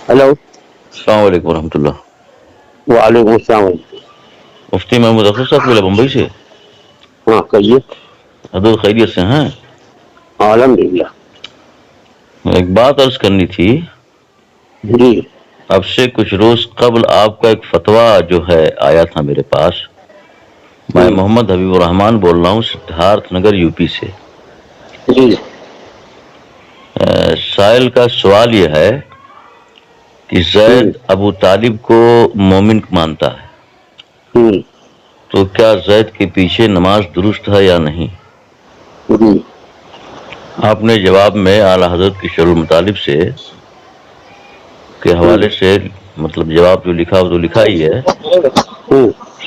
Hello, السلام علیکم ورحمۃ اللہ۔ وعلیکم السلام۔ مفتی محمود اختر صاحب بولے بمبئی سے؟ ہاں کہیے۔ حضور خیریت سے ہیں؟ الحمدللہ۔ ایک بات عرض کرنی تھی۔ جی اب سے کچھ روز قبل آپ کا ایک فتویٰ جو ہے آیا تھا میرے پاس۔ میں محمد حبیب الرحمان بول رہا ہوں، سدھارتھ نگر یو پی سے۔ جی سائل کا سوال یہ ہے کہ زید ابو طالب کو مومن مانتا ہے، تو کیا زید کے پیچھے نماز درست ہے یا نہیں؟ آپ نے جواب میں اعلیٰ حضرت کی شرح المطالب سے کے حوالے سے مطلب جواب جو لکھا وہ تو لکھا ہی ہے،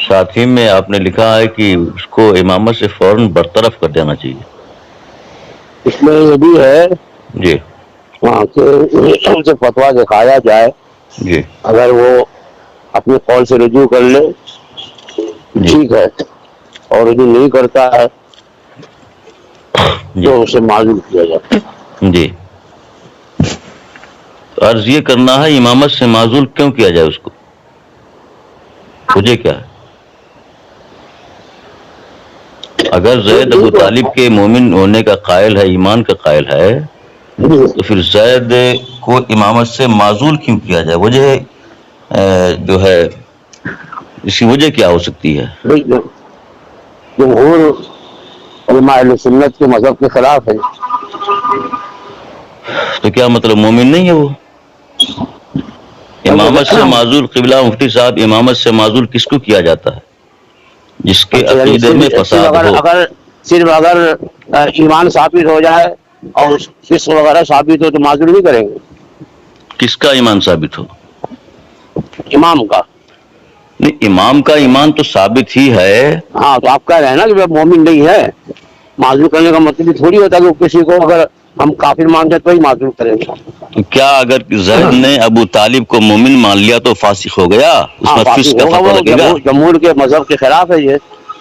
ساتھ ہی میں آپ نے لکھا ہے کہ اس کو امامت سے فوراً برطرف کر دینا چاہیے۔ اس میں یہ بھی ہے جی ہاں کہ ان سے فتویٰ دکھایا جائے، جی اگر وہ اپنے قول سے رجوع کر لے ٹھیک ہے، اور رجوع نہیں کرتا ہے تو اسے معذور کیا جائے۔ جی عرض یہ کرنا ہے امامت سے معزول کیوں کیا جائے، اس کو وجہ کیا ہے؟ اگر زید ابو طالب کے مومن ہونے کا قائل ہے، ایمان کا قائل ہے، تو پھر زید کو امامت سے معزول کیوں کیا جائے؟ وجہ جو ہے اس کی وجہ کیا ہو سکتی ہے؟ جمہور علماء اہل سنت کے مذہب کے خلاف ہے۔ تو کیا مطلب مومن نہیں ہے وہ؟ امامت سے معزول قبلہ مفتی صاحب، امامت سے معزول کس کو کیا جاتا ہے؟ جس کے عقیدے میں فساد ہو۔ صرف اگر ایمان ثابت ہو جائے اور فسق وغیرہ ثابت ہو تو معذور نہیں کریں گے۔ کس کا ایمان ثابت ہو؟ امام کا۔ نہیں، امام کا ایمان تو ثابت ہی ہے۔ ہاں تو آپ کہہ رہے ہیں نا کہ وہ مومن نہیں ہے، معذور کرنے کا مطلب یہ تھوڑی ہوتا ہے کہ کسی کو اگر ہم کافر مانتے تو ہی معذور کریں گے۔ تو کیا اگر زید نے ابو طالب کو مومن مان لیا تو فاسق ہو گیا؟ اس میں فسق کا فتویٰ لگے گا؟ جمہور کے مذہب کے خلاف ہے یہ۔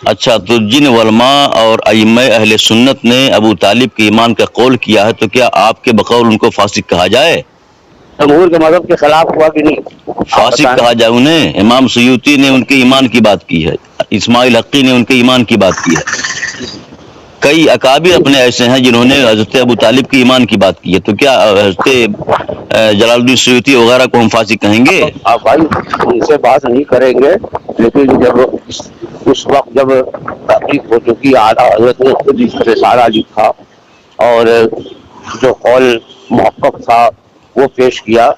اچھا، تو جن علماء اور ائمہ اہل سنت نے ابو طالب کے ایمان کا قول کیا ہے، تو کیا آپ کے بقول ان کو فاسق کہا جائے؟ جمہور کے مذہب کے خلاف ہوا کہ نہیں؟ فاسق کہا جائے انہیں؟ امام سیوطی نے ان کے ایمان کی بات کی ہے، اسماعیل حقی نے ان کے ایمان کی بات کی ہے، کئی اکابر اپنے ایسے ہیں جنہوں نے حضرت ابو طالب کی ایمان کی بات کی ہے، تو کیا حضرت جلال الدین سیوطی وغیرہ کو ہم فاسق کہیں گے؟ آپ بھائی ان سے بات نہیں کریں گے، لیکن جب اس وقت جب تحقیق ہو چکی، اعلیٰ حضرت نے خود اس رسالہ لکھا اور جو قول محقق تھا وہ پیش کیا،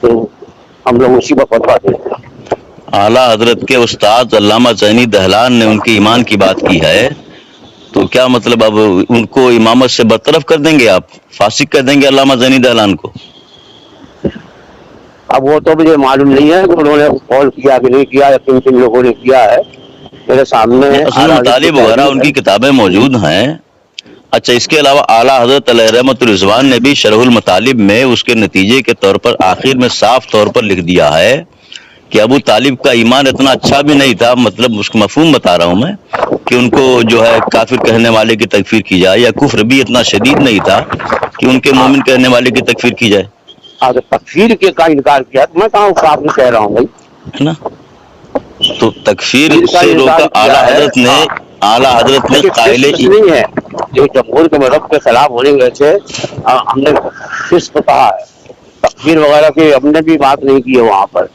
تو ہم لوگ اسی پر فتویٰ دیتے ہیں۔ اعلیٰ حضرت کے استاد علامہ زینی دہلان نے ان کے ایمان کی بات کی ہے، تو کیا مطلب اب ان کو امامت سے برطرف کر دیں گے؟ آپ فاسق کر دیں گے علامہ زینی دہلان کو؟ اب وہ تو مجھے معلوم نہیں ہے کہ انہوں نے قول کیا کہ نہیں کیا، یا کن کن لوگوں نے کیا ہے، میرے سامنے اصل مطالب وغیرہ ان کی کتابیں موجود ہیں۔ اچھا، اس کے علاوہ اعلیٰ حضرت علیہ رحمۃ الرضوان نے بھی شرح المطالب میں اس کے نتیجے کے طور پر آخر میں صاف طور پر لکھ دیا ہے کہ ابو طالب کا ایمان اتنا اچھا بھی نہیں تھا، مطلب اس کا مفہوم بتا رہا ہوں میں، کہ ان کو جو ہے کافر کہنے والے کی تکفیر کی جائے، یا کفر بھی اتنا شدید نہیں تھا کہ ان کے مومن کہنے والے کی تکفیر کی جائے۔ اگر تکفیر کے کا انکار کیا تو میں کہاں صاف نہیں کہہ رہا ہوں بھائی، ہے نا؟ تو تکفیر سے روکا اعلیٰ حضرت نے، اعلیٰ حضرت نے قائل نہیں ہے یہ جمہور کے مذہب کے خلاف ہونے کی وجہ سے ہم نے فسق کہا ہے، تکفیر وغیرہ کی ہم نے بھی بات نہیں کی ہے وہاں پر۔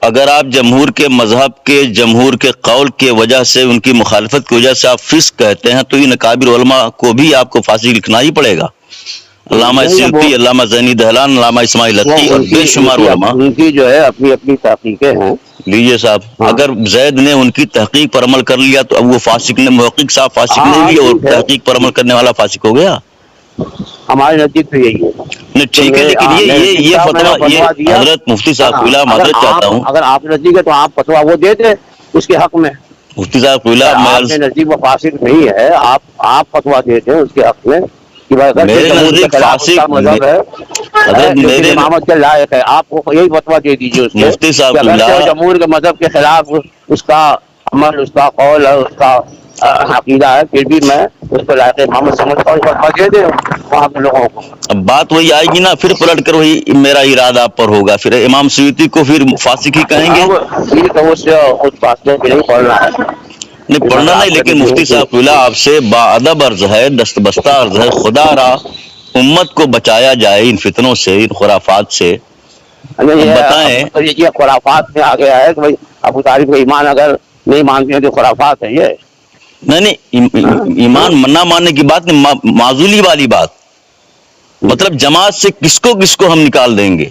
اگر آپ جمہور کے مذہب کے، جمہور کے قول کے وجہ سے، ان کی مخالفت کی وجہ سے آپ فسق کہتے ہیں، تو ان اکابر علماء کو بھی آپ کو فاسق لکھنا ہی پڑے گا۔ علامہ سیوطی، علامہ زینی دہلان، علامہ اسماعیل حقی اور بے شمار علماء۔ ان کی جو ہے اپنی اپنی تحقیقیں ہیں۔ لیجیے صاحب، اگر زید نے ان کی تحقیق پر عمل کر لیا تو اب وہ فاسق نے، محقق صاحب فاسق نہیں ہوئی اور تحقیق پر عمل کرنے والا فاسق ہو گیا۔ ہمارے نزدیک تو یہی ہے۔ نہیں ٹھیک ہے، لیکن یہ فتویٰ، یہ حضرت مفتی صاحب معذرت چاہتا ہوں، اگر آپ نزدیک ہے تو آپ فتویٰ وہ دیتے اس کے حق میں۔ مفتی صاحب آپ کے نزدیک وہ فاسق نہیں ہے، آپ فتویٰ دیتے ہیں اس کے حق میں کہ میرے نزدیک فاسق مذہب ہے، میرے امامت کے لائق ہے، آپ کو یہی فتویٰ دے دیجیے اس مفتی صاحب جمہور کے مذہب کے خلاف اس کا عمل، اس کا قول، اس کا عقیدہ ہے، پھر بھی میں اس کو لائق امامت سمجھتا ہوں، اور دے دے وہاں کے لوگوں کو۔ اب بات وہی آئے گی نا، پھر پلٹ کر وہی میرا ارادہ آپ پر ہوگا، پھر امام سیوطی کو پھر فاسق ہی کہیں گے۔ ٹھیک ہے، اس بات میں نہیں پڑھنا ہے، نہیں پڑھنا نہیں، لیکن مفتی صاحب قبلہ آپ سے باادب عرض ہے، دستبستہ عرض ہے، خدا را امت کو بچایا جائے ان فتنوں سے، ان خرافات سے۔ بتائیں، یہ خرافات میں آ گیا ہے کہ بھائی ابو طالب کا ایمان اگر نہیں مانتے ہیں تو خرافات ہے یہ۔ نہیں ایمان نہ ماننے کی بات نہیں، معزولی والی بات، مطلب جماعت سے کس کو ہم نکال دیں گے؟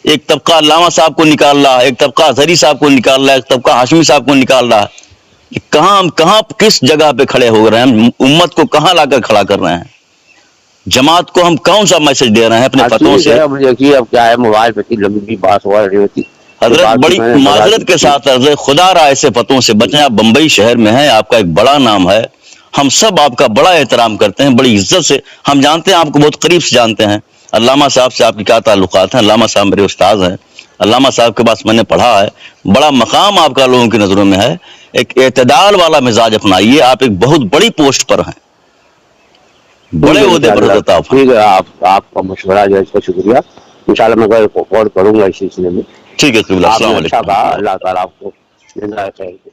ایک طبقہ علامہ صاحب کو نکال رہا ہے، ایک طبقہ اظہری صاحب کو نکال رہا ہے، ایک طبقہ ہاشمی صاحب کو نکال رہا ہے۔ کہاں کس جگہ پہ کھڑے ہو رہے ہیں؟ امت کو کہاں لا کر کھڑا کر رہے ہیں؟ جماعت کو ہم کون سا میسج دے رہے ہیں اپنے فتووں سے؟ دیکھیے اب کیا ہے، موبائل پہ اتنی لمبی بات ہوا رہی ہوتی۔ حضرت بڑی معذرت کے ساتھ عرض ہے، خدا را ایسے فتووں سے بچیں۔ آپ بمبئی شہر میں ہیں، آپ کا ایک بڑا نام ہے، ہم سب آپ کا بڑا احترام کرتے ہیں، بڑی عزت سے ہم جانتے ہیں، آپ کو بہت قریب سے جانتے ہیں۔ علامہ صاحب سے آپ کی کیا تعلقات ہیں؟ علامہ صاحب میرے استاد ہیں، علامہ صاحب کے پاس میں نے پڑھا ہے، بڑا مقام آپ کا لوگوں کی نظروں میں ہے۔ ایک اعتدال والا مزاج اپنائیے، آپ ایک بہت بڑی پوسٹ پر ہیں، بڑے عہدے پر حضرت آپ ہیں۔ ٹھیک ہے، آپ کا مشورہ جو ہے اس کا شکریہ، انشاءاللہ میں غور کروں گا اس سلسلے میں۔ ٹھیک ہے قبلہ، آپ السلام نے اچھا علیکم۔ کہا، اللہ تعالیٰ آپ کو جزائے خیر دے۔